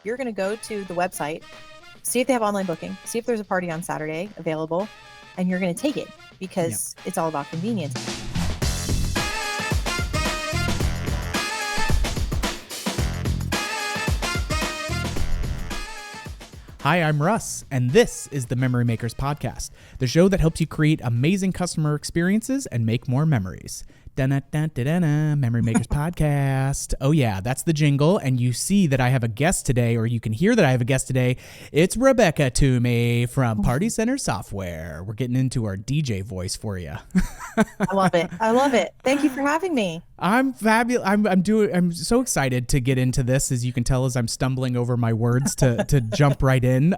you're going to go to the website, see if they have online booking, see if there's a party on Saturday available, and you're going to take it because it's all about convenience. Hi, I'm Russ, and this is the Memory Makers Podcast, the show that helps you create amazing customer experiences and make more memories. Da-na-da-da-da-da, Memory Makers Podcast. Oh yeah, that's the jingle, and you see that I have a guest today, or you can hear that I have a guest today. It's Rebecca Twomey from Party Center Software. We're getting into our DJ voice for you. I love it. I love it. Thank you for having me. I'm fabulous. I'm so excited to get into this, as you can tell as I'm stumbling over my words to jump right in.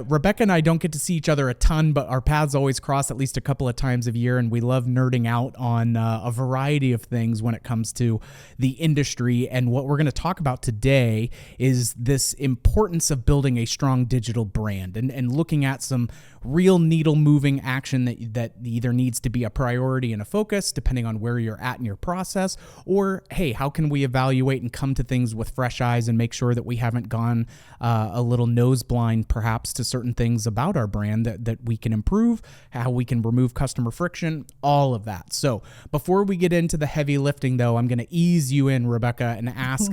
Rebecca and I don't get to see each other a ton, but our paths always cross at least a couple of times a year, and we love nerding out on a variety of things when it comes to the industry. And what we're going to talk about today is this importance of building a strong digital brand and looking at some real needle moving action that either needs to be a priority and a focus depending on where you're at in your process, or hey, how can we evaluate and come to things with fresh eyes and make sure that we haven't gone a little nose blind perhaps to certain things about our brand that we can improve, how we can remove customer friction, all of that. So before we get into the heavy lifting though, I'm going to ease you in, Rebecca, and ask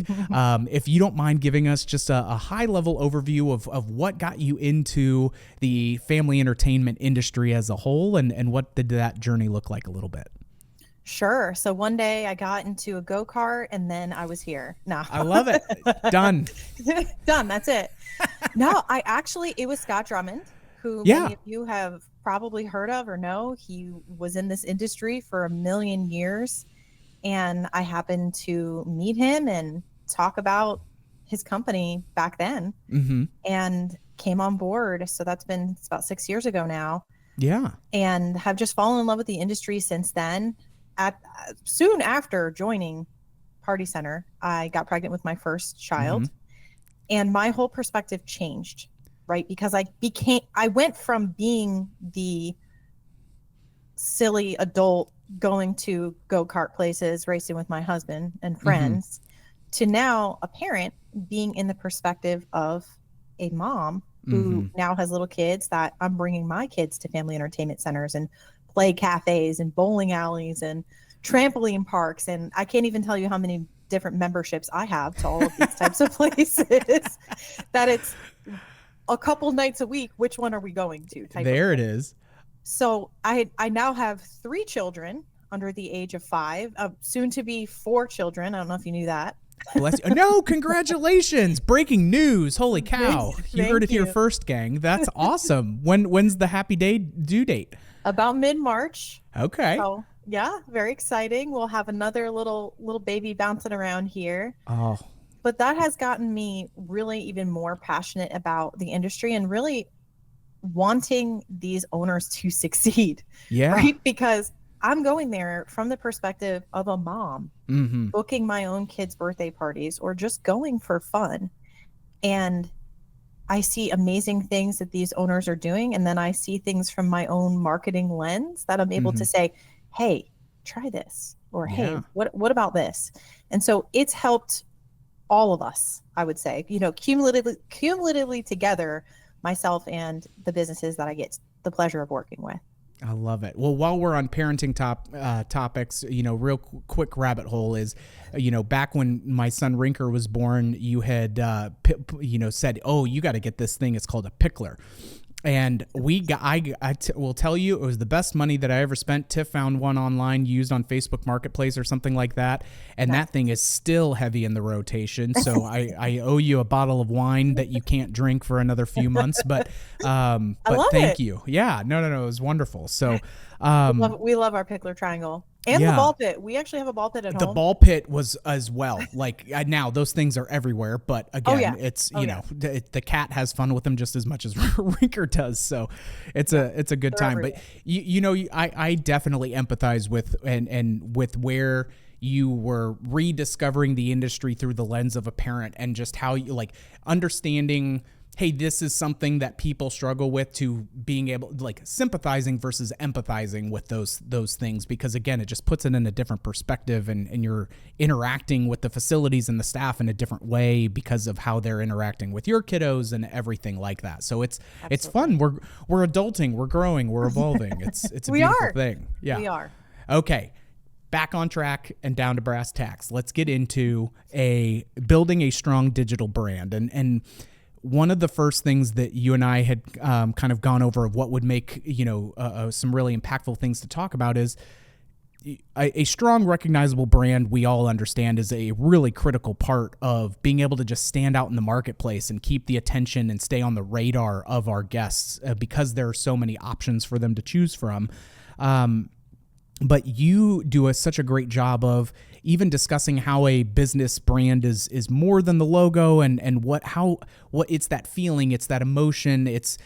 if you don't mind giving us just a high level overview of what got you into the family entertainment industry as a whole, and what did that journey look like a little bit? Sure. So one day I got into a go-kart and then I was here. No. I love it. Done. Done. That's it. No, it was Scott Drummond, who many of you have probably heard of or know. He was in this industry for a million years, and I happened to meet him and talk about his company back then, and came on board. So it's about 6 years ago now. Yeah. And have just fallen in love with the industry since then. Soon after joining Party Center, I got pregnant with my first child, and my whole perspective changed, right? Because I went from being the silly adult going to go-kart places, racing with my husband and friends, to now a parent being in the perspective of a mom who now has little kids, that I'm bringing my kids to family entertainment centers and play cafes and bowling alleys and trampoline parks. And I can't even tell you how many different memberships I have to all of these types of places, that it's a couple nights a week. Which one are we going to? There it is. So I now have 3 children under the age of 5, soon to be 4 children. I don't know if you knew that. Bless you. No, congratulations. Breaking news. Holy cow. You heard it here first, gang. That's awesome. When's the happy day due date? About mid-March. Okay. So yeah, very exciting. We'll have another little baby bouncing around here. Oh. But that has gotten me really even more passionate about the industry and really wanting these owners to succeed. Yeah. Right? Because I'm going there from the perspective of a mom booking my own kids' birthday parties or just going for fun. And I see amazing things that these owners are doing. And then I see things from my own marketing lens that I'm able to say, hey, try this, or hey, what about this? And so it's helped all of us, I would say, cumulatively together, myself and the businesses that I get the pleasure of working with. I love it. Well, while we're on parenting topics, real quick rabbit hole is, back when my son Rinker was born, you had, said, oh, you got to get this thing. It's called a pickler. And I will tell you, it was the best money that I ever spent. Tiff found one online used on Facebook Marketplace or something like that. And that thing is still heavy in the rotation. So I owe you a bottle of wine that you can't drink for another few months. But thank you. Yeah, no. It was wonderful. So we love our pickler triangle. And the ball pit. We actually have a ball pit at home. The ball pit was as well. Like now those things are everywhere. But again, it's, the cat has fun with them just as much as Rinker does. So it's a good time. Everywhere. But I definitely empathize with and with where you were rediscovering the industry through the lens of a parent, and just how you understanding hey, this is something that people struggle with, to being able, like, sympathizing versus empathizing with those things, because again, it just puts it in a different perspective, and you're interacting with the facilities and the staff in a different way because of how they're interacting with your kiddos and everything like that. So it's fun. We're adulting, we're growing, we're evolving. It's a beautiful thing. Yeah. We are. Okay. Back on track and down to brass tacks. Let's get into building a strong digital brand. And one of the first things that you and I had kind of gone over of what would make, some really impactful things to talk about is a strong, recognizable brand. We all understand is a really critical part of being able to just stand out in the marketplace and keep the attention and stay on the radar of our guests, because there are so many options for them to choose from. But you do such a great job of even discussing how a business brand is more than the logo, and what it's that feeling, it's that emotion, it's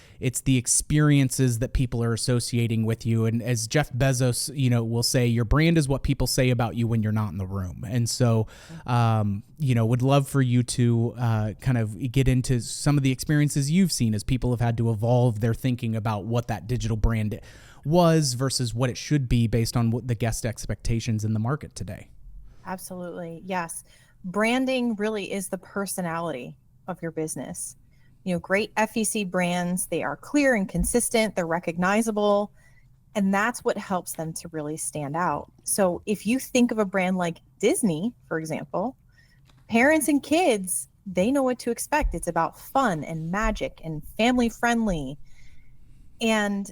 the experiences that people are associating with you. And as Jeff Bezos, will say, your brand is what people say about you when you're not in the room. And so, would love for you to kind of get into some of the experiences you've seen as people have had to evolve their thinking about what that digital brand was versus what it should be based on what the guest expectations in the market today. Absolutely. Yes. Branding really is the personality of your business. Great FEC brands, they are clear and consistent, they're recognizable, and that's what helps them to really stand out. So if you think of a brand like Disney, for example, parents and kids, they know what to expect. It's about fun and magic and family friendly. And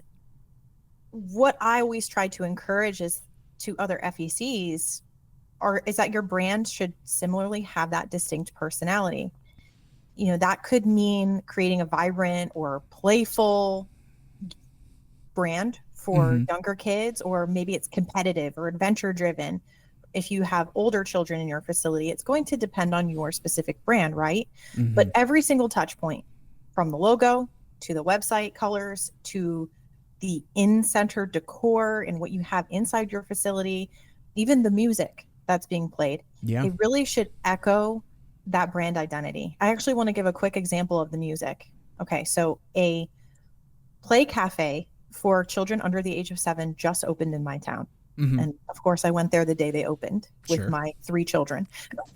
what I always try to encourage is to other FECs is that your brand should similarly have that distinct personality. That could mean creating a vibrant or playful brand for younger kids, or maybe it's competitive or adventure driven. If you have older children in your facility, it's going to depend on your specific brand, right? But every single touch point, from the logo to the website colors to the in-center decor and what you have inside your facility, even the music that's being played, it really should echo that brand identity. I actually want to give a quick example of the music. Okay, so a play cafe for children under the age of 7 just opened in my town. And of course, I went there the day they opened with my 3 children.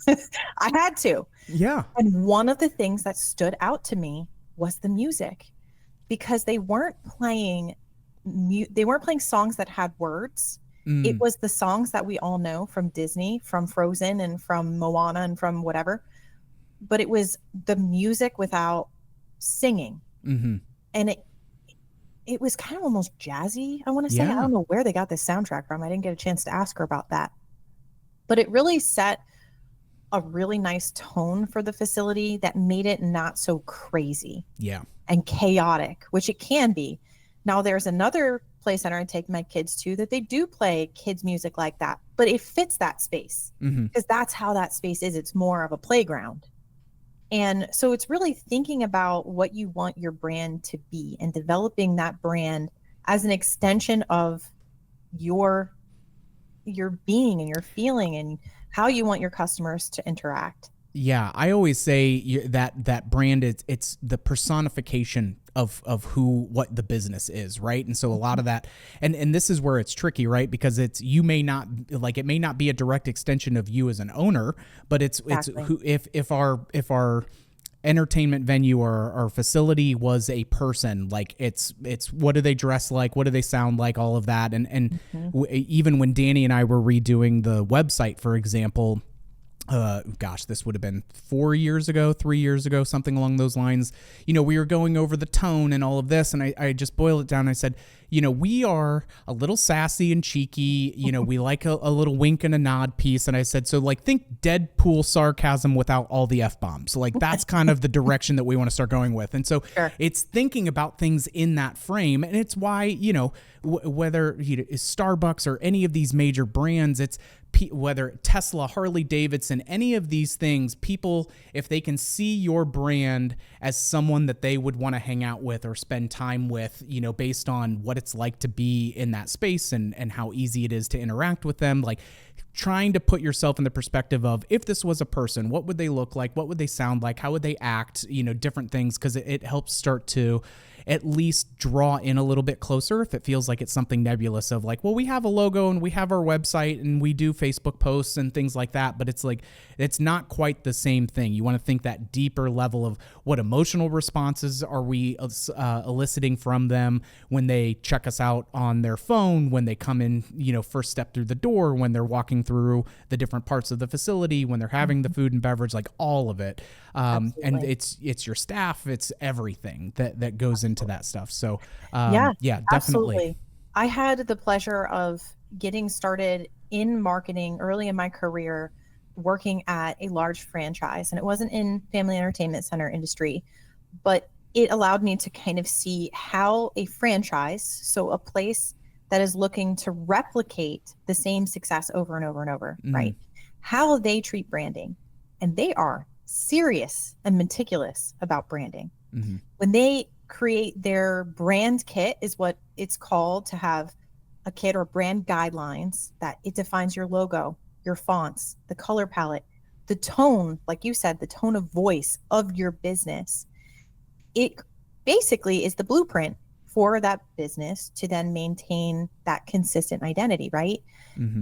I had to. Yeah. And one of the things that stood out to me was the music, because they weren't playing songs that had words. It was the songs that we all know from Disney, from Frozen and from Moana and from whatever, but it was the music without singing. And it was kind of almost jazzy, I want to say. I don't know where they got this soundtrack from. I didn't get a chance to ask her about that, but it really set a really nice tone for the facility that made it not so crazy and chaotic, which it can be. Now, there's another play center I take my kids to that they do play kids music like that, but it fits that space because that's how that space is. It's more of a playground. And so it's really thinking about what you want your brand to be and developing that brand as an extension of your being and your feeling and how you want your customers to interact. Yeah, I always say that brand it's the personification of what the business is, right? And so a lot of that, and this is where it's tricky, right? Because it may not be a direct extension of you as an owner, but it's who if our entertainment venue or our facility was a person, like it's what do they dress like, what do they sound like, all of that, and even when Danny and I were redoing the website, for example. This would have been 3 years ago, something along those lines. We were going over the tone and all of this, and I just boiled it down. I said, we are a little sassy and cheeky. We like a little wink and a nod piece. And I said, so like think Deadpool sarcasm without all the F-bombs. So like that's kind of the direction that we want to start going with. And so it's thinking about things in that frame. And it's why, whether it's Starbucks or any of these major brands, it's whether Tesla, Harley Davidson, any of these things, people, if they can see your brand as someone that they would want to hang out with or spend time with, based on what it's like to be in that space and how easy it is to interact with them, like trying to put yourself in the perspective of, if this was a person, what would they look like? What would they sound like? How would they act? Different things, because it helps start to at least draw in a little bit closer if it feels like it's something nebulous of like, well, we have a logo and we have our website and we do Facebook posts and things like that, but it's like, it's not quite the same thing. You want to think that deeper level of what emotional responses are we eliciting from them when they check us out on their phone, when they come in, first step through the door, when they're walking through the different parts of the facility, when they're having the food and beverage, like all of it. And it's your staff, it's everything that goes into that stuff. So yeah, definitely. Absolutely. I had the pleasure of getting started in marketing early in my career, working at a large franchise, and it wasn't in family entertainment center industry, but it allowed me to kind of see how a franchise, so a place that is looking to replicate the same success over and over and over, right? How they treat branding. And they are serious and meticulous about branding. When they create their brand kit, is what it's called, to have a kit or brand guidelines that it defines your logo, your fonts, the color palette, the tone, like you said, the tone of voice of your business. It basically is the blueprint for that business to then maintain that consistent identity, right?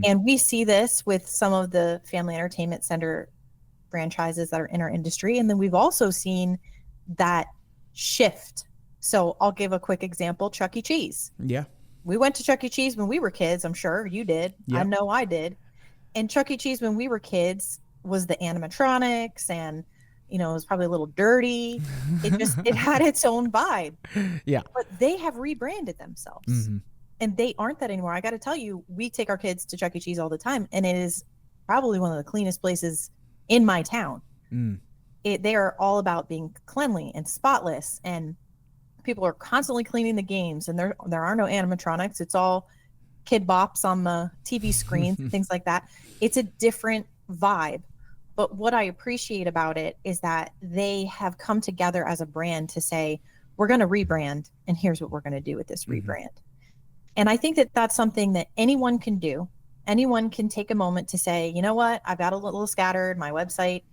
And we see this with some of the family entertainment center franchises that are in our industry. And then we've also seen that shift. So I'll give a quick example, Chuck E. Cheese. Yeah. We went to Chuck E. Cheese when we were kids. I'm sure you did. Yep. I know I did. And Chuck E. Cheese when we were kids was the animatronics, and it was probably a little dirty. It had its own vibe. Yeah. But they have rebranded themselves. And they aren't that anymore. I got to tell you, we take our kids to Chuck E. Cheese all the time, and it is probably one of the cleanest places in my town. They are all about being cleanly and spotless, and people are constantly cleaning the games, and there are no animatronics. It's all kid bops on the TV screen, things like that. It's a different vibe. But what I appreciate about it is that they have come together as a brand to say, we're going to rebrand, and here's what we're going to do with this rebrand. And I think that that's something that anyone can do. Anyone can take a moment to say, you know what, I've got a little scattered. My website,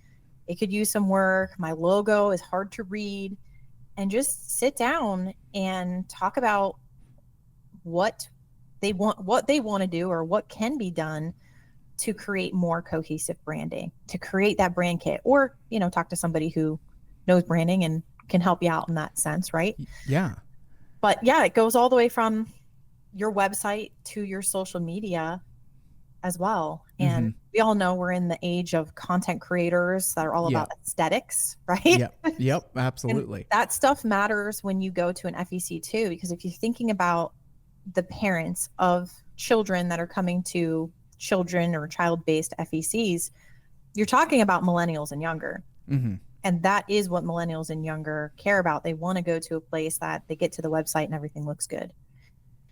it could use some work. My logo is hard to read. And just sit down and talk about what they want to do, or what can be done to create more cohesive branding, to create that brand kit, or, talk to somebody who knows branding and can help you out in that sense. Right. Yeah. But yeah, it goes all the way from your website to your social media as well. And we all know we're in the age of content creators that are all about aesthetics, right? Yep, absolutely. And that stuff matters when you go to an FEC too, because if you're thinking about the parents of children that are coming to children or child-based FECs, you're talking about millennials and younger. And that is what millennials and younger care about. They want to go to a place that they get to the website and everything looks good,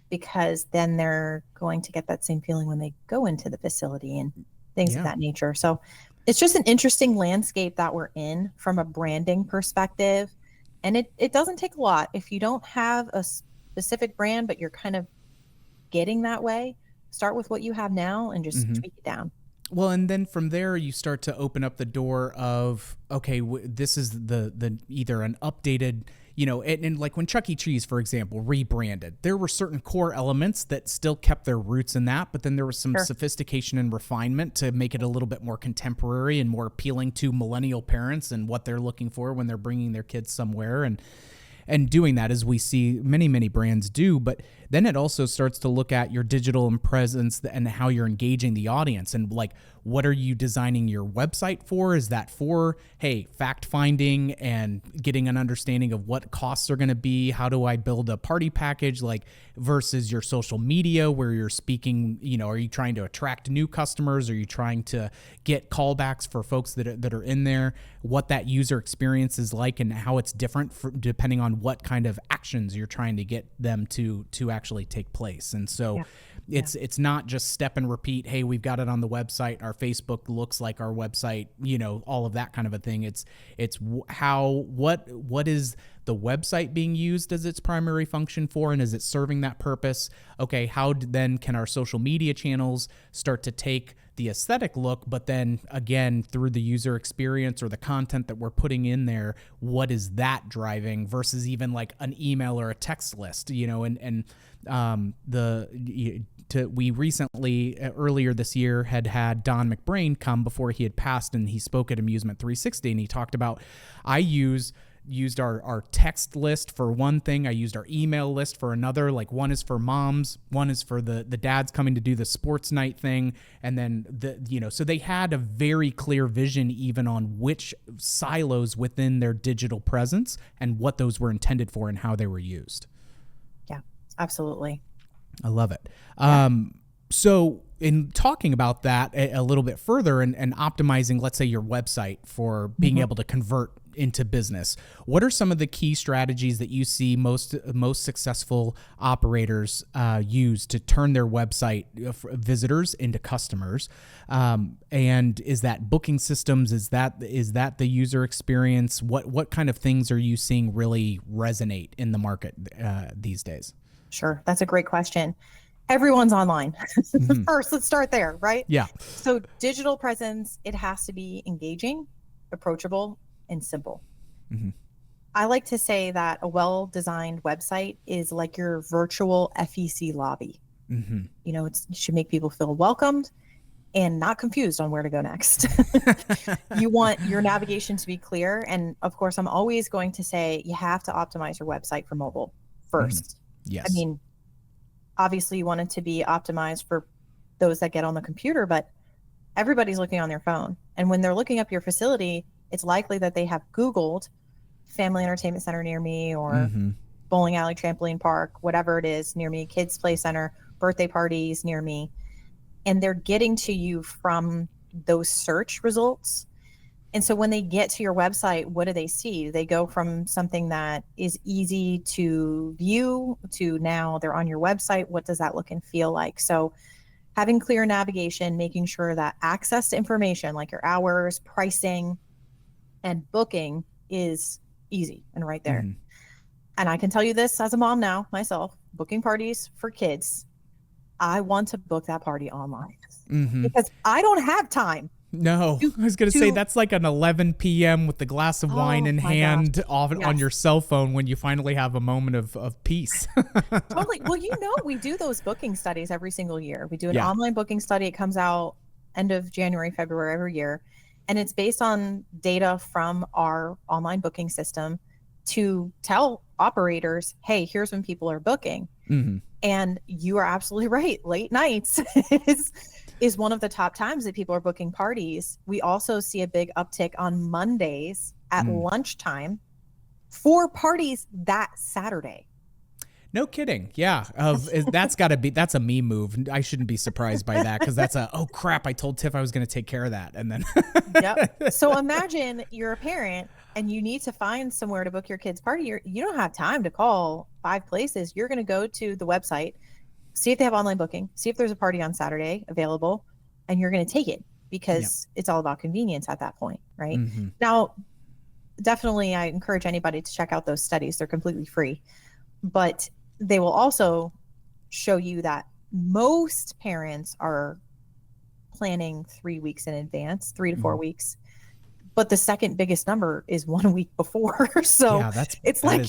because then they're going to get that same feeling when they go into the facility and things of that nature. So it's just an interesting landscape that we're in from a branding perspective. And it doesn't take a lot. If you don't have a specific brand, but you're kind of getting that way, start with what you have now and just tweak it down. Well, and then from there, you start to open up the door of, okay, this is the either an updated, and like when Chuck E. Cheese, for example, rebranded, there were certain core elements that still kept their roots in that, but then there was some sophistication and refinement to make it a little bit more contemporary and more appealing to millennial parents and what they're looking for when they're bringing their kids somewhere. And doing that, as we see many brands do. But then it also starts to look at your digital and presence and how you're engaging the audience, and like, what are you designing your website for? Is that for, hey, fact finding and getting an understanding of what costs are going to be? How do I build a party package, like, versus your social media where you're speaking, are you trying to attract new customers? Are you trying to get callbacks for folks that are in there? What that user experience is like and how it's different depending on what kind of actions you're trying to get them to actually take place. And so Yeah. it's not just step and repeat. Hey, we've got it on the website. Our Facebook looks like our website, all of that kind of a thing. It's what is the website being used as its primary function for, and is it serving that purpose? Okay, how then can our social media channels start to take the aesthetic look, but then again, through the user experience or the content that we're putting in there, what is that driving versus even like an email or a text list, we recently, earlier this year, had Don McBrain come before he had passed, and he spoke at Amusement 360, and he talked about, I used our text list for one thing. I used our email list for another. Like, one is for moms, one is for the dads coming to do the sports night thing. And then so they had a very clear vision even on which silos within their digital presence and what those were intended for and how they were used. Yeah, absolutely. I love it. Yeah. So in talking about that a little bit further and optimizing, let's say, your website for being able to convert into business, what are some of the key strategies that you see most successful operators use to turn their website visitors into customers? And is that booking systems? Is that the user experience? What kind of things are you seeing really resonate in the market these days? Sure. That's a great question. Everyone's online. First, let's start there, right? Yeah. So digital presence, it has to be engaging, approachable, and simple. I like to say that a well-designed website is like your virtual FEC lobby. It should make people feel welcomed and not confused on where to go next. You want your navigation to be clear. And of course, I'm always going to say you have to optimize your website for mobile first. Yes. I mean, obviously you want it to be optimized for those that get on the computer, but everybody's looking on their phone. And when they're looking up your facility, it's likely that they have Googled family entertainment center near me or bowling alley, trampoline park, whatever it is near me, kids play center, birthday parties near me. And they're getting to you from those search results. And so when they get to your website, what do they see? They go from something that is easy to view to now they're on your website. What does that look and feel like? So having clear navigation, making sure that access to information like your hours, pricing, and booking is easy and right there. And I can tell you this as a mom now, myself, booking parties for kids. I want to book that party online because I don't have time. No, I was going to say that's like an 11 p.m. with the glass of wine in hand on your cell phone when you finally have a moment of peace. Totally. Well, we do those booking studies every single year. We do an online booking study. It comes out end of January, February every year. And it's based on data from our online booking system to tell operators, hey, here's when people are booking. And you are absolutely right. Late nights is one of the top times that people are booking parties. We also see a big uptick on Mondays at lunchtime for parties that Saturday. No kidding. Yeah. That's a me move. I shouldn't be surprised by that because that's oh crap, I told Tiff I was going to take care of that. And then. Yep. So imagine you're a parent and you need to find somewhere to book your kid's party. You don't have time to call 5 places. You're going to go to the website, see if they have online booking, see if there's a party on Saturday available, and you're going to take it because it's all about convenience at that point, right? Now, definitely I encourage anybody to check out those studies. They're completely free, but they will also show you that most parents are planning 3 weeks in advance, 3 to 4 weeks. But the second biggest number is 1 week before. So it's like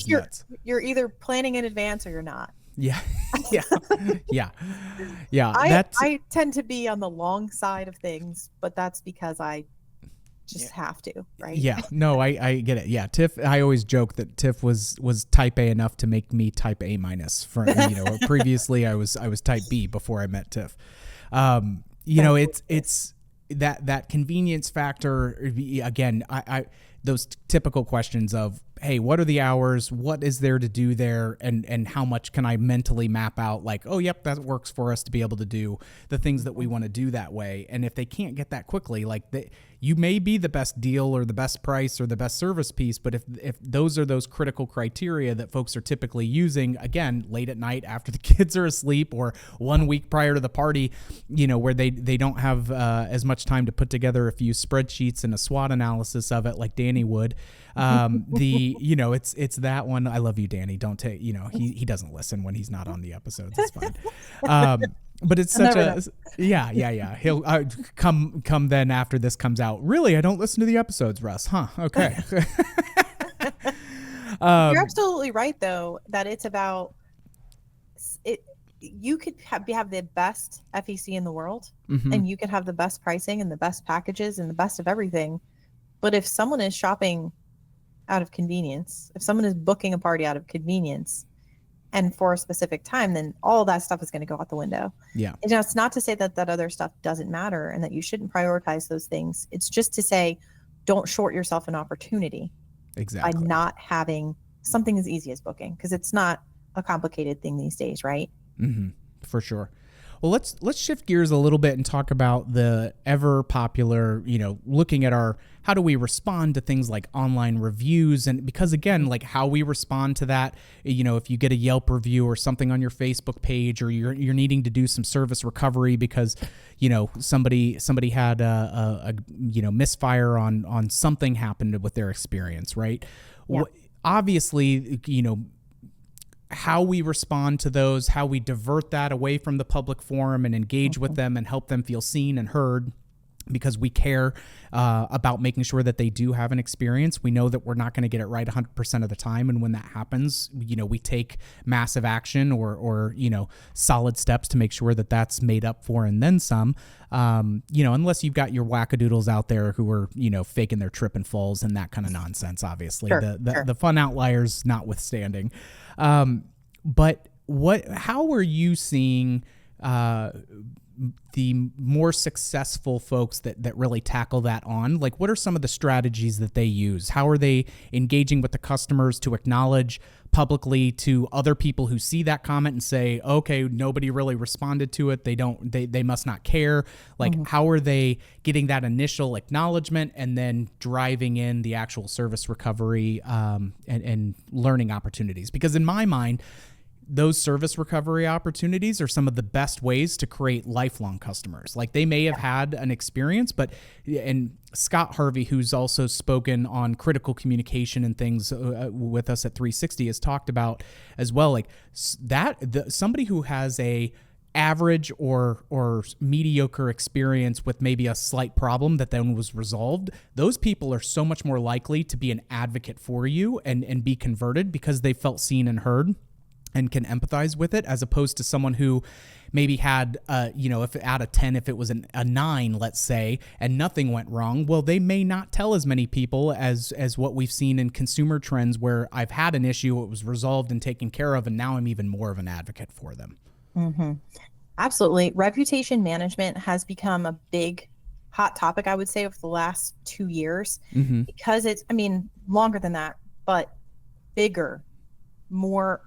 you're either planning in advance or you're not. Yeah. I tend to be on the long side of things, but that's because I just have to, right? Yeah, no, I get it. Yeah, Tiff, I always joke that Tiff was type A enough to make me type A minus. Previously I was type B before I met Tiff. It's that convenience factor again. I those typical questions of, hey, what are the hours? What is there to do there? And how much can I mentally map out? Like, oh, yep, that works for us to be able to do the things that we want to do that way. And if they can't get that quickly, like you may be the best deal or the best price or the best service piece, but if those are those critical criteria that folks are typically using, again, late at night after the kids are asleep or 1 week prior to the party, where they don't have as much time to put together a few spreadsheets and a SWOT analysis of it like Danny would. It's that one. I love you, Danny. Don't take, he doesn't listen when he's not on the episodes. It's fine. But it's such yeah. He'll come then after this comes out. Really, I don't listen to the episodes, Russ. Huh? Okay. You're absolutely right, though, that it's about it. You could have the best FEC in the world, and you could have the best pricing and the best packages and the best of everything. But if someone is shopping out of convenience, if someone is booking a party out of convenience, and for a specific time, then all that stuff is going to go out the window. Yeah. And it's not to say that other stuff doesn't matter and that you shouldn't prioritize those things. It's just to say, don't short yourself an opportunity by not having something as easy as booking, because it's not a complicated thing these days, right? Mm-hmm. For sure. Well, let's shift gears a little bit and talk about the ever popular, looking at how do we respond to things like online reviews. And because again, like how we respond to that, if you get a Yelp review or something on your Facebook page, or you're needing to do some service recovery because, somebody had a misfire on something happened with their experience, right? Yeah. Obviously, how we respond to those, how we divert that away from the public forum and engage with them and help them feel seen and heard, because we care about making sure that they do have an experience. We know that we're not going to get it right 100% of the time. And when that happens, we take massive action or solid steps to make sure that that's made up for and then some, unless you've got your wackadoodles out there who are, faking their trip and falls and that kind of nonsense, obviously. Sure, the fun outliers notwithstanding. But how are you seeing the more successful folks that really tackle that on? Like, what are some of the strategies that they use? How are they engaging with the customers to acknowledge publicly to other people who see that comment and say, okay, nobody really responded to it. They must not care. Like, how are they getting that initial acknowledgement and then driving in the actual service recovery and learning opportunities? Because in my mind, those service recovery opportunities are some of the best ways to create lifelong customers. Like, they may have had an experience, and Scott Harvey, who's also spoken on critical communication and things with us at 360, has talked about as well, like somebody who has a average or mediocre experience with maybe a slight problem that then was resolved, those people are so much more likely to be an advocate for you and be converted because they felt seen and heard and can empathize with it, as opposed to someone who maybe had, if out of 10, if it was a 9, let's say, and nothing went wrong, well, they may not tell as many people as what we've seen in consumer trends where I've had an issue, it was resolved and taken care of, and now I'm even more of an advocate for them. Mm-hmm. Absolutely. Reputation management has become a big hot topic, I would say, over the last 2 years, because it's, longer than that, but bigger.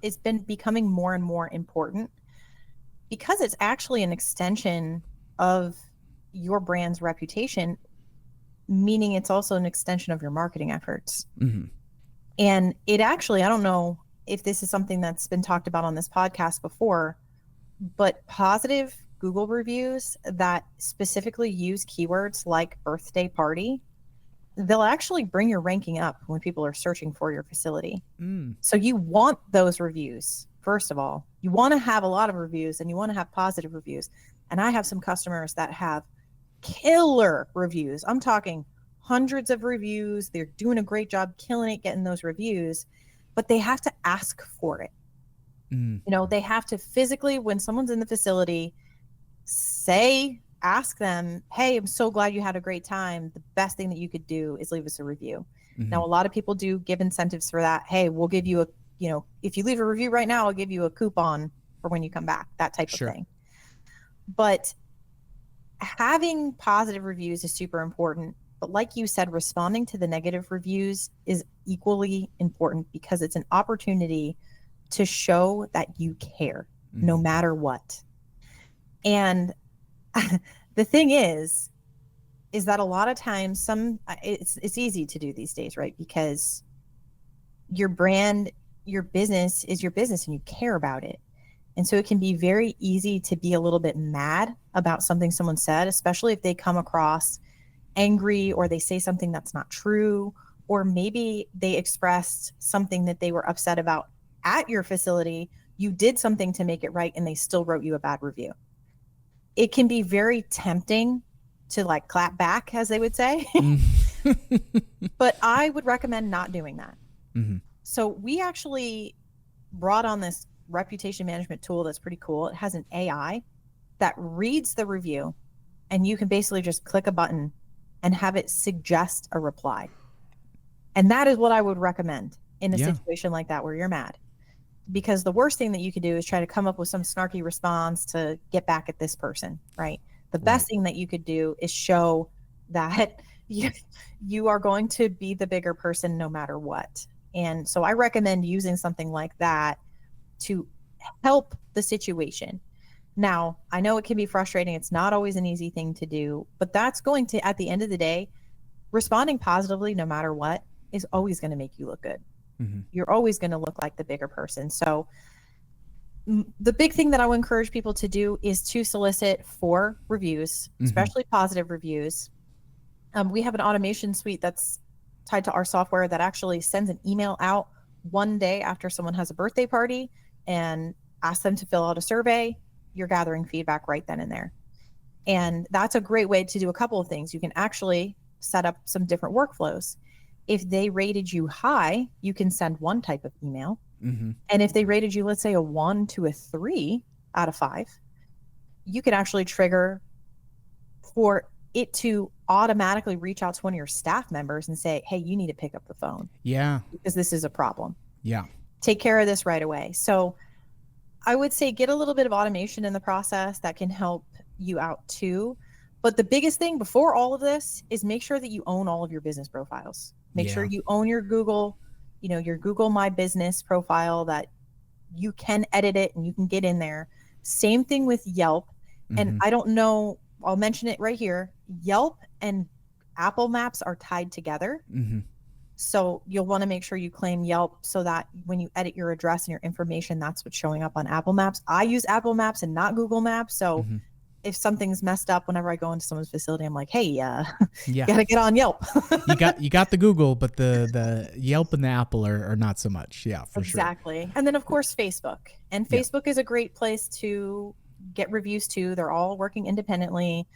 It's been becoming more and more important because it's actually an extension of your brand's reputation, meaning it's also an extension of your marketing efforts. And it actually, I don't know if this is something that's been talked about on this podcast before, but positive Google reviews that specifically use keywords like birthday party, they'll actually bring your ranking up when people are searching for your facility. So you want those reviews. First of all, you want to have a lot of reviews and you want to have positive reviews. And I have some customers that have killer reviews. I'm talking hundreds of reviews. They're doing a great job, killing it, getting those reviews, but they have to ask for it. They have to physically, when someone's in the facility, ask them, hey, I'm so glad you had a great time. The best thing that you could do is leave us a review. Now, a lot of people do give incentives for that. Hey, we'll give you if you leave a review right now, I'll give you a coupon for when you come back, that type of thing. But having positive reviews is super important. But like you said, responding to the negative reviews is equally important because it's an opportunity to show that you care no matter what. And the thing is, is that a lot of times it's easy to do these days, right? Because your brand, your business is your business and you care about it. And so it can be very easy to be a little bit mad about something someone said, especially if they come across angry or they say something that's not true, or maybe they expressed something that they were upset about at your facility. You did something to make it right and they still wrote you a bad review. It can be very tempting to like clap back, as they would say. But I would recommend not doing that. Mm-hmm. So we actually brought on this reputation management tool that's pretty cool. It has an AI that reads the review, and you can basically just click a button and have it suggest a reply. And that is what I would recommend in a situation like that where you're mad. Because the worst thing that you could do is try to come up with some snarky response to get back at this person, right? The best thing that you could do is show that you are going to be the bigger person no matter what. And so I recommend using something like that to help the situation. Now, I know it can be frustrating. It's not always an easy thing to do, but that's going to, at the end of the day, responding positively no matter what is always going to make you look good. Mm-hmm. You're always going to look like the bigger person. So the big thing that I would encourage people to do is to solicit for reviews, especially positive reviews. We have an automation suite that's tied to our software that actually sends an email out one day after someone has a birthday party and asks them to fill out a survey. You're gathering feedback right then and there. And that's a great way to do a couple of things. You can actually set up some different workflows. If they rated you high, you can send one type of email. Mm-hmm. And if they rated you, let's say a 1 to a 3 out of 5, you could actually trigger for it to automatically reach out to one of your staff members and say, hey, you need to pick up the phone. Yeah. Because this is a problem. Yeah. Take care of this right away. So I would say get a little bit of automation in the process that can help you out too. But the biggest thing before all of this is make sure that you own all of your business profiles. Make sure you own your Google, your Google My Business profile, that you can edit it and you can get in there. Same thing with Yelp. Mm-hmm. And I don't know, I'll mention it right here. Yelp and Apple Maps are tied together. Mm-hmm. So you'll want to make sure you claim Yelp so that when you edit your address and your information, that's what's showing up on Apple Maps. I use Apple Maps and not Google Maps. So if something's messed up, whenever I go into someone's facility, I'm like, hey, you gotta get on Yelp. you got the Google, but the Yelp and the Apple are not so much. Yeah, for sure. Exactly. And then of course, Facebook. And Facebook is a great place to get reviews too. They're all working independently,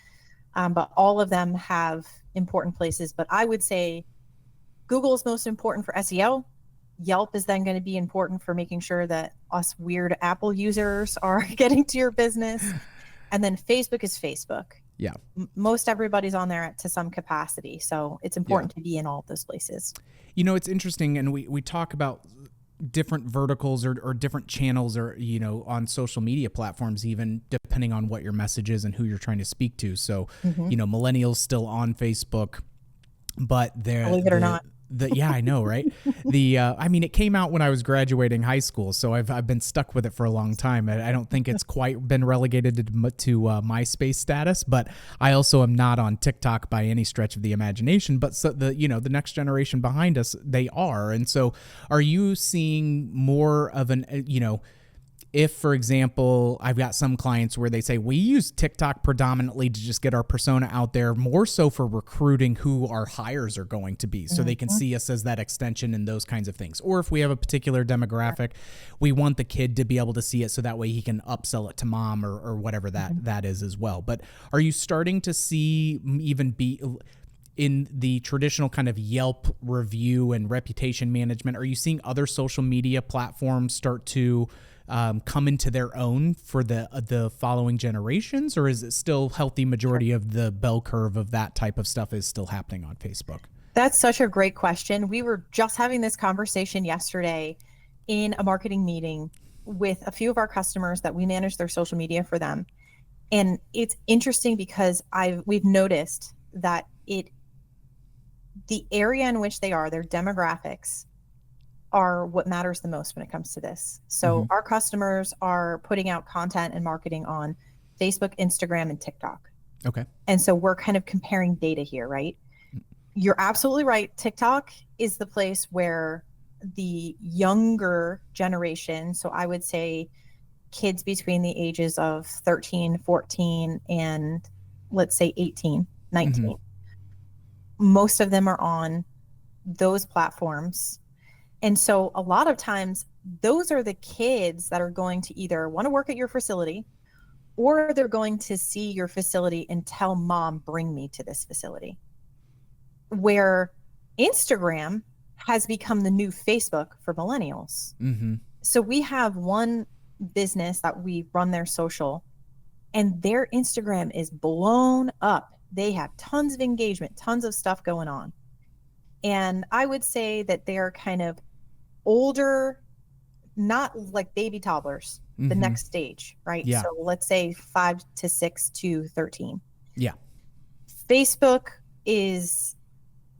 but all of them have important places. But I would say Google is most important for SEO. Yelp is then going to be important for making sure that us weird Apple users are getting to your business. And then Facebook is Facebook. Yeah. Most everybody's on there to some capacity. So it's important to be in all of those places. It's interesting. And we talk about different verticals or different channels or, on social media platforms, even depending on what your message is and who you're trying to speak to. So, millennials still on Facebook, but they're, believe it or not. Yeah, I know, right? It came out when I was graduating high school, so I've been stuck with it for a long time. I don't think it's quite been relegated to MySpace status, but I also am not on TikTok by any stretch of the imagination. But so the next generation behind us, they are. And so, are you seeing more of an if, for example, I've got some clients where they say, we use TikTok predominantly to just get our persona out there, more so for recruiting who our hires are going to be, so they can see us as that extension and those kinds of things. Or if we have a particular demographic, we want the kid to be able to see it so that way he can upsell it to mom or whatever that is as well. But are you starting to see even be in the traditional kind of Yelp review and reputation management, are you seeing other social media platforms start to come into their own for the following generations, or is it still healthy majority of the bell curve of that type of stuff is still happening on Facebook? That's such a great question. We were just having this conversation yesterday in a marketing meeting with a few of our customers that we manage their social media for them. And it's interesting because we've noticed that the area in which they are, their demographics, are what matters the most when it comes to this. So our customers are putting out content and marketing on Facebook, Instagram, and TikTok. Okay. And so we're kind of comparing data here, right? You're absolutely right. TikTok is the place where the younger generation, so I would say kids between the ages of 13, 14, and let's say 18, 19, most of them are on those platforms. And so a lot of times, those are the kids that are going to either want to work at your facility, or they're going to see your facility and tell mom, bring me to this facility. Where Instagram has become the new Facebook for millennials. So we have one business that we run their social, and their Instagram is blown up. They have tons of engagement, tons of stuff going on. And I would say that they're kind of older, not like baby toddlers, the next stage, right? Yeah. So let's say 5 to 6 to 13. Yeah. Facebook is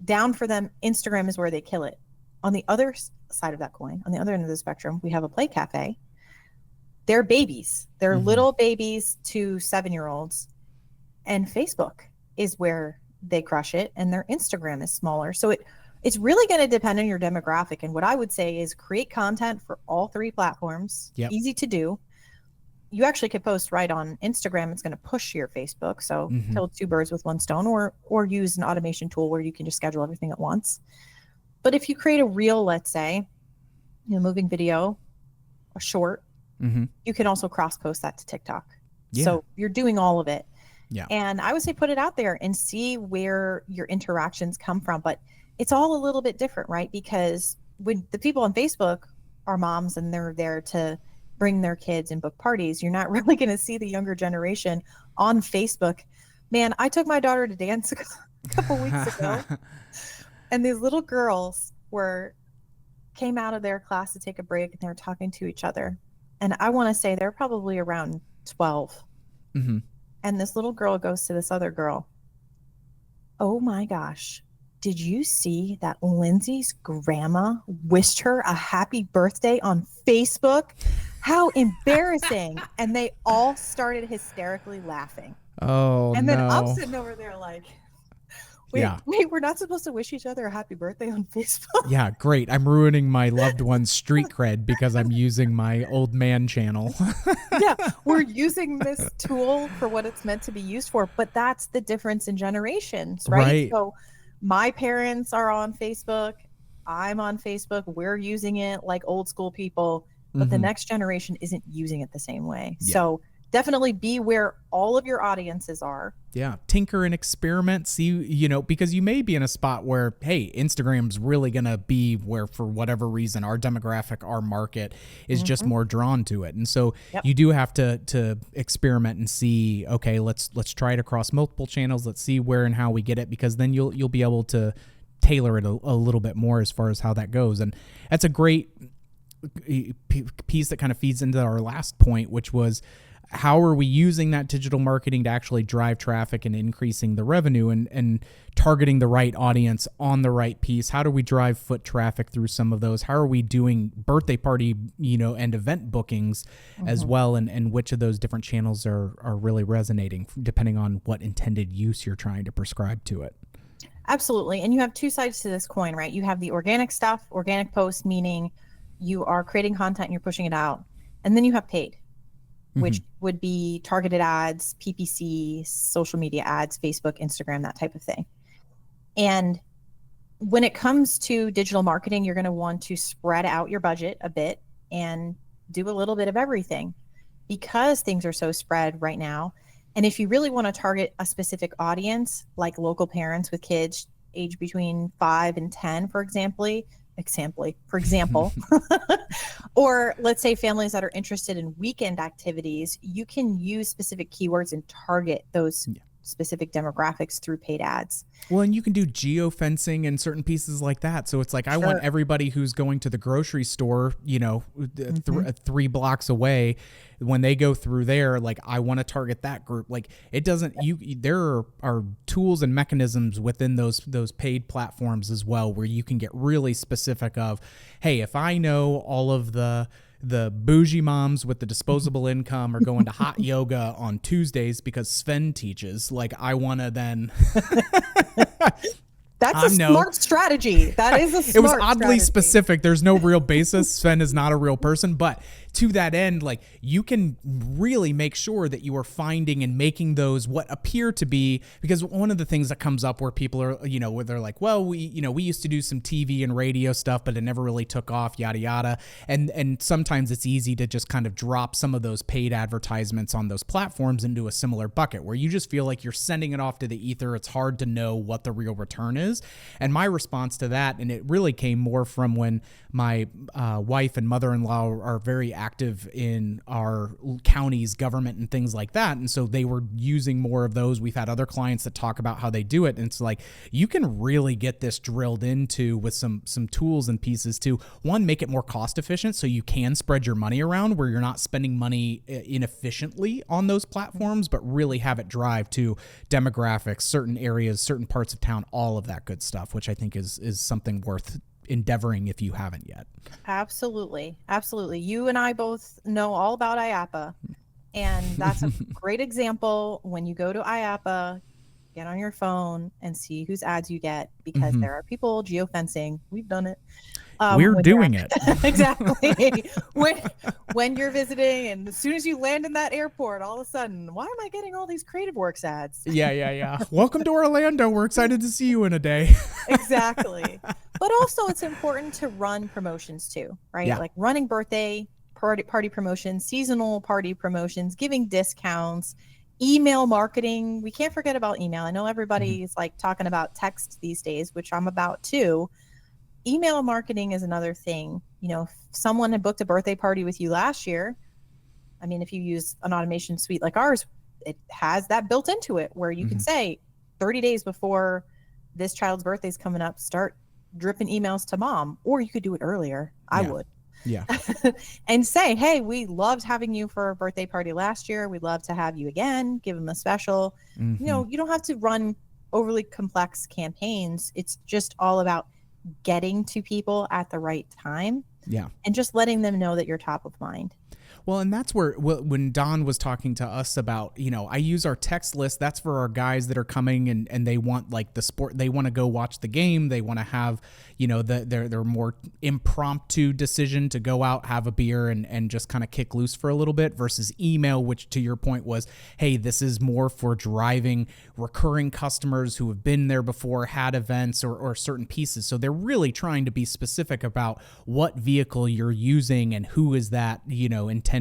down for them. Instagram is where they kill it. On the other side of that coin, on the other end of the spectrum, we have a Play Cafe. They're babies. They're little babies to 7-year-olds. And Facebook is where they crush it, and their Instagram is smaller. So it's really going to depend on your demographic. And what I would say is create content for all 3 platforms. Yep. Easy to do. You actually could post right on Instagram. It's going to push your Facebook. So kill 2 birds with 1 stone, or use an automation tool where you can just schedule everything at once. But if you create a reel, let's say, moving video, a short, you can also cross post that to TikTok. Yeah. So you're doing all of it. Yeah. And I would say put it out there and see where your interactions come from. But it's all a little bit different, right? Because when the people on Facebook are moms and they're there to bring their kids and book parties, you're not really going to see the younger generation on Facebook. Man, I took my daughter to dance a couple weeks ago, and these little girls came out of their class to take a break, and they were talking to each other. And I want to say they're probably around 12. And this little girl goes to this other girl, "Oh my gosh, did you see that Lindsay's grandma wished her a happy birthday on Facebook? How embarrassing." And they all started hysterically laughing. Oh, and then no. I'm sitting over there like, wait, we're not supposed to wish each other a happy birthday on Facebook? Yeah, great. I'm ruining my loved one's street cred because I'm using my old man channel. Yeah, we're using this tool for what it's meant to be used for, but that's the difference in generations, right? So my parents are on Facebook. I'm on Facebook. We're using it like old school people, but the next generation isn't using it the same way. Yeah. So definitely be where all of your audiences are. Yeah. Tinker and experiment. See, because you may be in a spot where, hey, Instagram's really going to be where, for whatever reason, our demographic, our market is just more drawn to it. And so you do have to experiment and see, okay, let's try it across multiple channels. Let's see where and how we get it, because then you'll be able to tailor it a little bit more as far as how that goes. And that's a great piece that kind of feeds into our last point, which was, how are we using that digital marketing to actually drive traffic and increasing the revenue and targeting the right audience on the right piece? How do we drive foot traffic through some of those? How are we doing birthday party, and event bookings as well? And which of those different channels are really resonating depending on what intended use you're trying to prescribe to it? Absolutely. And you have 2 sides to this coin, right? You have the organic stuff, organic posts, meaning you are creating content and you're pushing it out. And then you have paid, which would be targeted ads, PPC, social media ads, Facebook, Instagram, that type of thing. And when it comes to digital marketing, you're going to want to spread out your budget a bit and do a little bit of everything, because things are so spread right now. And if you really want to target a specific audience, like local parents with kids age between 5 and 10, for example, or let's say families that are interested in weekend activities, you can use specific keywords and target those specific demographics through paid ads. Well, and you can do geofencing and certain pieces like that. So it's like, I want everybody who's going to the grocery store, 3 blocks away, when they go through there, like, I want to target that group. Like, it doesn't, there are tools and mechanisms within those paid platforms as well, where you can get really specific of, hey, if I know all of the the bougie moms with the disposable income are going to hot yoga on Tuesdays because Sven teaches. Like, I want to then That's a smart strategy. That is a smart It was oddly strategy. specific. There's no real basis. Sven is not a real person, but to that end, like, you can really make sure that you are finding and making those what appear to be, because one of the things that comes up where people are, you know, where they're like, well, we used to do some TV and radio stuff, but it never really took off, yada, yada. And sometimes it's easy to just kind of drop some of those paid advertisements on those platforms into a similar bucket where you just feel like you're sending it off to the ether. It's hard to know what the real return is. And my response to that, and it really came more from when my wife and mother-in-law are very active in our county's government and things like that. And so they were using more of those. We've had other clients that talk about how they do it. And it's like, you can really get this drilled into with some tools and pieces to, one, make it more cost efficient so you can spread your money around where you're not spending money inefficiently on those platforms, but really have it drive to demographics, certain areas, certain parts of town, all of that good stuff, which I think is something worth endeavoring if you haven't yet. Absolutely. Absolutely. You and I both know all about IAPA, and that's a great example. When you go to IAPA, get on your phone and see whose ads you get, because there are people geofencing. We've done it. We're doing it. Exactly. when you're visiting, and as soon as you land in that airport, all of a sudden, why am I getting all these Creative Works ads? Yeah. Welcome to Orlando. We're excited to see you in a day. Exactly. But also, it's important to run promotions too, right? Yeah. Like running birthday party promotions, seasonal party promotions, giving discounts, email marketing. We can't forget about email. I know everybody is like talking about text these days, which I'm about too. Email marketing is another thing. You know, if someone had booked a birthday party with you last year, I mean, if you use an automation suite like ours, it has that built into it where you can say 30 days before this child's birthday is coming up, start dripping emails to mom, or you could do it earlier. I would. Yeah. And say, hey, we loved having you for a birthday party last year. We'd love to have you again. Give them a special. You know, you don't have to run overly complex campaigns. It's just all about getting to people at the right time. Yeah. And just letting them know that you're top of mind. Well, and that's where when Don was talking to us about, you know, I use our text list. That's for our guys that are coming and they want like the sport. They want to go watch the game. They want to have, you know, their more impromptu decision to go out, have a beer and just kind of kick loose for a little bit versus email, which to your point was, hey, this is more for driving recurring customers who have been there before, had events or certain pieces. So they're really trying to be specific about what vehicle you're using and who is that, you know, intended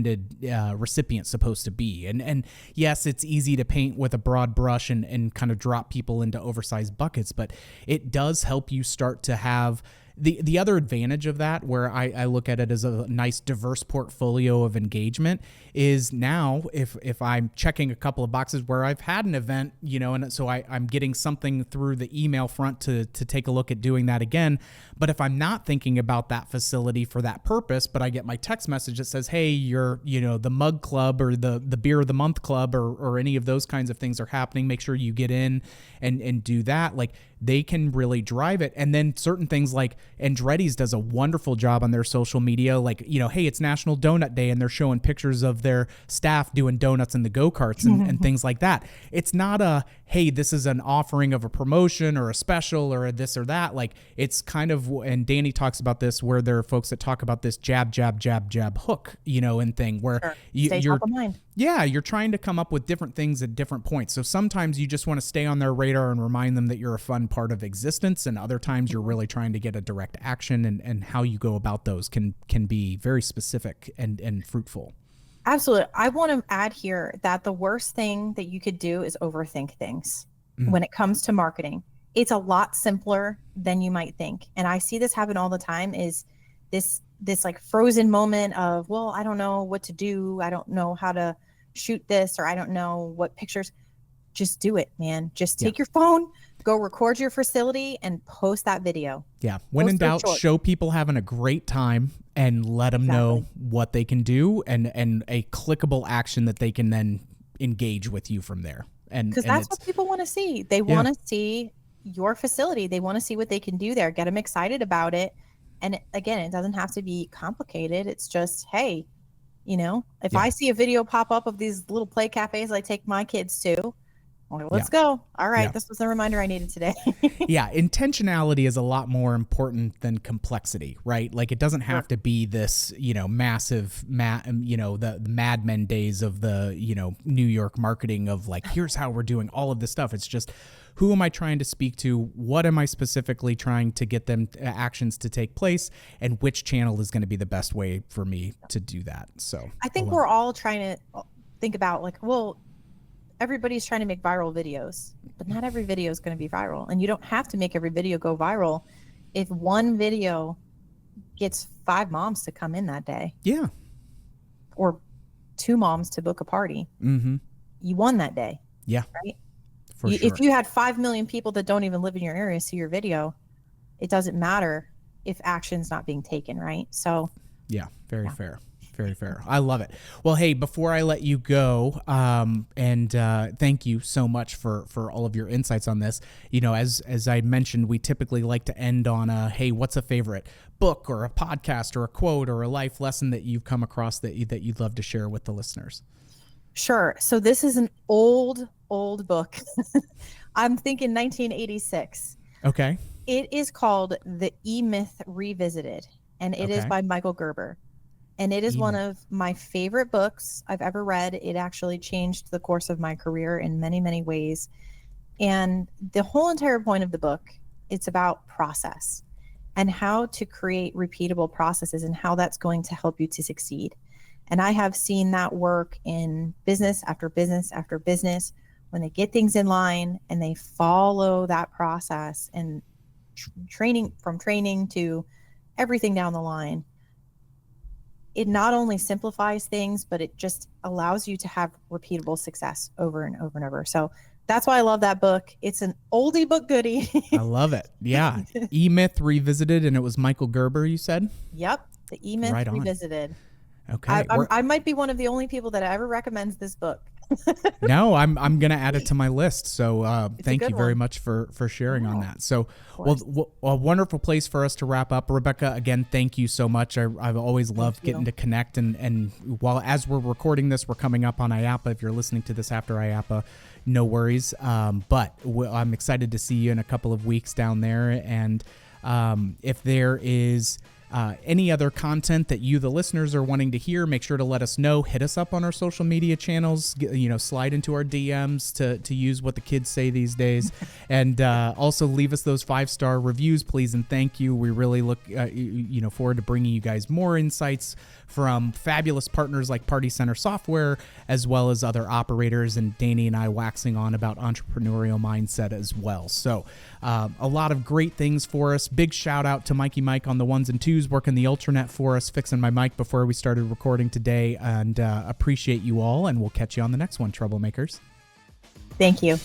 recipient supposed to be. And yes, it's easy to paint with a broad brush and kind of drop people into oversized buckets, but it does help you start to have the other advantage of that, where I look at it as a nice diverse portfolio of engagement, is now if I'm checking a couple of boxes where I've had an event, you know, and so I'm getting something through the email front to take a look at doing that again. But if I'm not thinking about that facility for that purpose, but I get my text message that says, hey, you're, you know, the mug club or the beer of the month club or any of those kinds of things are happening, make sure you get in and do that. Like, they can really drive it. And then certain things like Andretti's does a wonderful job on their social media. Like, you know, hey, it's National Donut Day and they're showing pictures of their staff doing donuts in the go-karts and things like that. It's not a, hey, this is an offering of a promotion or a special or a this or that. Like, it's kind of, and Danny talks about this, where there are folks that talk about this jab, jab, jab, jab hook, you know, and thing where Stay you're top of mind. Yeah, you're trying to come up with different things at different points. So sometimes you just want to stay on their radar and remind them that you're a fun part of existence. And other times you're really trying to get a direct action, and how you go about those can be very specific and fruitful. Absolutely. I want to add here that the worst thing that you could do is overthink things when it comes to marketing. It's a lot simpler than you might think. And I see this happen all the time, is this like frozen moment of, well, I don't know what to do. I don't know how to shoot this, or I don't know what pictures. Just do it, man. Just take your phone, go record your facility and post that video. Yeah. When in doubt, show people having a great time and let them know what they can do and a clickable action that they can then engage with you from there. And because that's what people want to see. They want to see your facility. They want to see what they can do there. Get them excited about it. And again, it doesn't have to be complicated. It's just, hey, if Yeah. I see a video pop up of these little play cafes I take my kids to, well, let's Yeah. go. All right. Yeah. This was the reminder I needed today. Yeah, intentionality is a lot more important than complexity, right? Like it doesn't have to be this, massive, the Mad Men days of the, New York marketing of like, here's how we're doing all of this stuff. It's just, who am I trying to speak to? What am I specifically trying to get them actions to take place? And which channel is going to be the best way for me to do that? So I think we're all trying to think about like, well, everybody's trying to make viral videos, but not every video is going to be viral. And you don't have to make every video go viral. If one video gets 5 moms to come in that day. Yeah. Or 2 moms to book a party. Mm-hmm. You won that day. Yeah. Right? For sure. If you had 5 million people that don't even live in your area see your video, it doesn't matter if action's not being taken, right? So yeah, very fair. Very fair. I love it. Well, hey, before I let you go, and thank you so much for all of your insights on this. As I mentioned, we typically like to end on hey, what's a favorite book or a podcast or a quote or a life lesson that you've come across that you'd love to share with the listeners? Sure. So this is an old book. I'm thinking 1986. Okay. It is called The E-Myth Revisited, and it is by Michael Gerber. And it is one of my favorite books I've ever read. It actually changed the course of my career in many, many ways. And the whole entire point of the book, it's about process and how to create repeatable processes and how that's going to help you to succeed. And I have seen that work in business after business after business when they get things in line and they follow that process and training to everything down the line. It not only simplifies things, but it just allows you to have repeatable success over and over and over. So that's why I love that book. It's an oldie but goodie. I love it. Yeah. E-Myth Revisited, and it was Michael Gerber, you said? Yep. The E-Myth Revisited. Okay. I might be one of the only people that ever recommends this book. No, I'm going to add it to my list. So thank you very one. much for sharing on that. So, a wonderful place for us to wrap up. Rebecca, again, thank you so much. I've always loved getting to connect. And while as we're recording this, we're coming up on IAPA. If you're listening to this after IAPA, no worries. But I'm excited to see you in a couple of weeks down there. And if there is any other content that you, the listeners, are wanting to hear, make sure to let us know. Hit us up on our social media channels, slide into our DMs to use what the kids say these days. And also leave us those 5-star reviews, please. And thank you. We really look forward to bringing you guys more insights from fabulous partners like Party Center Software, as well as other operators, and Danny and I waxing on about entrepreneurial mindset as well. So a lot of great things for us. Big shout out to Mikey Mike on the 1s and 2s, working the Ultranet for us, fixing my mic before we started recording today, and appreciate you all, and we'll catch you on the next one, Troublemakers. Thank you.